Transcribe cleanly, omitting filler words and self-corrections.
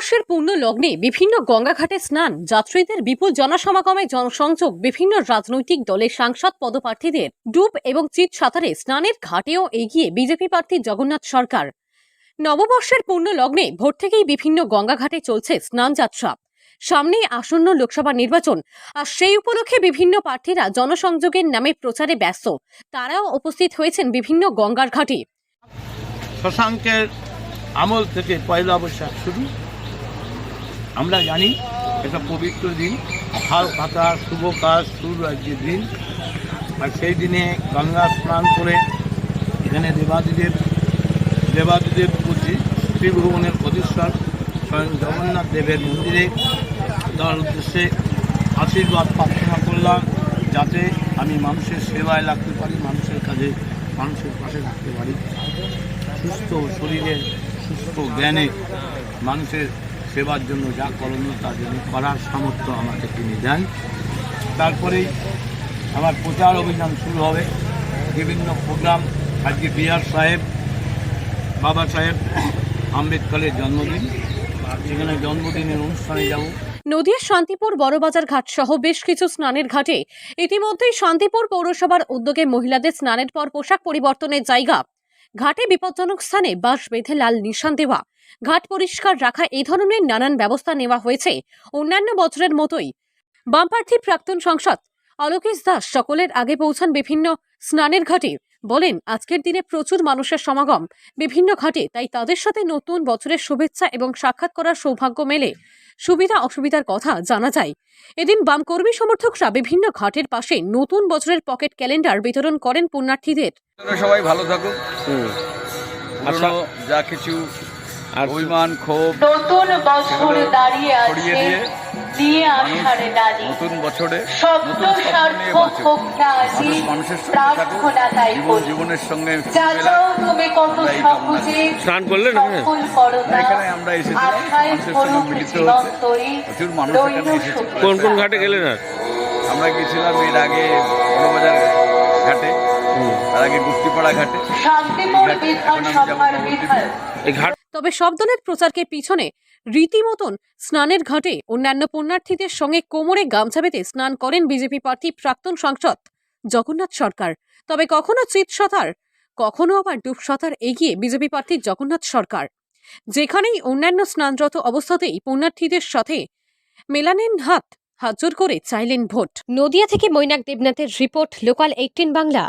নববর্ষের পূর্ণ লগ্নে বিভিন্ন গঙ্গাঘাটে স্নান, যাত্রীদের বিপুল জনসমাগমে জনসংযোগ, বিভিন্ন রাজনৈতিক দলের সাংসদ পদপ্রার্থীদের ডুব এবং চিত সাঁতারে স্নানের ঘাটেও এগিয়ে বিজেপি প্রার্থী জগন্নাথ সরকার। নববর্ষের পূর্ণ লগ্নে ভোর থেকেই বিভিন্ন গঙ্গাঘাটে চলছে স্নান যাত্রা। সামনেই আসন্ন লোকসভা নির্বাচন, আর সেই উপলক্ষে বিভিন্ন প্রার্থীরা জনসংযোগের নামে প্রচারে ব্যস্ত। তারাও উপস্থিত হয়েছেন বিভিন্ন গঙ্গার ঘাটে। শশাঙ্কের আমল থেকে পয়লা বৈশাখ শুরু। আমরা জানি এটা পবিত্র দিন, হাল পাতা শুভ কাজ শুরু আজকের দিন। আর সেই দিনে গঙ্গা স্নান করে এখানে দেবাদিদেব পুজি ত্রিভুবনের অধীশ্বর স্বয়ং জগন্নাথ দেবের মন্দিরে তার উদ্দেশ্যে আশীর্বাদ প্রার্থনা করলাম, যাতে আমি মানুষের সেবায় লাগতে পারি, মানুষের কাজে মানুষের পাশে থাকতে পারি, সুস্থ শরীরে সুস্থ জ্ঞানে মানুষের সেবার জন্য যা করণীয় তার জন্য করার সামর্থ্য আমাকে তিনি দেন। তারপরেই আমার প্রচার অভিযান শুরু হবে, বিভিন্ন প্রোগ্রাম। আজকে বিআর সাহেব, বাবা সাহেব আম্বেদকরের জন্মদিন, সেখানে জন্মদিনের অনুষ্ঠানে যাব। নদিয়ার শান্তিপুর বড়বাজার ঘাট সহ বেশ কিছু স্নানের ঘাটে ইতিমধ্যেই শান্তিপুর পৌরসভার উদ্যোগে মহিলাদের স্নানের পর পোশাক পরিবর্তনের জায়গা, ঘাটে বিপজ্জনক স্থানে বাঁশ বেঁধে লাল নিশান দেওয়া, ঘাট পরিষ্কার রাখা, এই ধরনের নানান ব্যবস্থা নেওয়া হয়েছে অন্যান্য বছরের মতোই। বামপ্রার্থী প্রাক্তন সাংসদ অলোকেশ দাস সকলের আগে পৌঁছান বিভিন্ন স্নানের ঘাটে। বলেন, আজকের দিনে প্রচুর মানুষের সমাগম বিভিন্ন ঘাটে, তাই তাদের সাথে নতুন বছরের শুভেচ্ছা এবং সাক্ষাৎ করার সৌভাগ্য মেলে। সুবিধা অসুবিধার কথা জানা যায়। এদিন বাম কর্মী সমর্থকরা বিভিন্ন ঘাটের পাশে নতুন বছরের পকেট ক্যালেন্ডার বিতরণ করেন পুণ্যার্থীদের। সবাই ভালো থাকুক, যা কিছু অভিমান ক্ষোভ নতুন বছর দাঁড়িয়ে আছে, দিয়ে আসার ডালি নতুন বছরে শব্দ সার্থক হোক না আজি, প্রার্থনা তাই করি। জীবনের সঙ্গে যাও তুমি কত সহজে স্নান করলেন সফল করো না, এখানে আমরা এসেছিলাম, আশায় মানুষের করো সঙ্গে মিলিত জীবন হচ্ছে, তরি, প্রচুর মানুষ এখানে এসেছে। কোন কোন ঘাটে গেলেন? আর আমরা গেছিলাম এর আগে বড়বাজার ঘাটে, তার আগে গুপ্তিপাড়া ঘাটে, শান্তিপুর বিধানসভার বিধান। এই ঘাট তবে সব দলের প্রচারকে পিছনে রীতিমতন স্নানের ঘাটে অন্যান্য পুণ্যার্থীদের সঙ্গে কোমরে গামছা বেঁধে স্নান করেন বিজেপি প্রার্থী প্রাক্তন সাংসদ জগন্নাথ সরকার। তবে কখনো চিত সাঁতার, কখনো আবার ডুব সাঁতার এগিয়ে বিজেপি প্রার্থী জগন্নাথ সরকার। যেখানেই অন্যান্য স্নানরত অবস্থাতেই পুণ্যার্থীদের সাথে মেলানেন হাত জোর করে চাইলেন ভোট। নদিয়া থেকে মৈনাক দেবনাথের রিপোর্ট, লোকাল 18 বাংলা।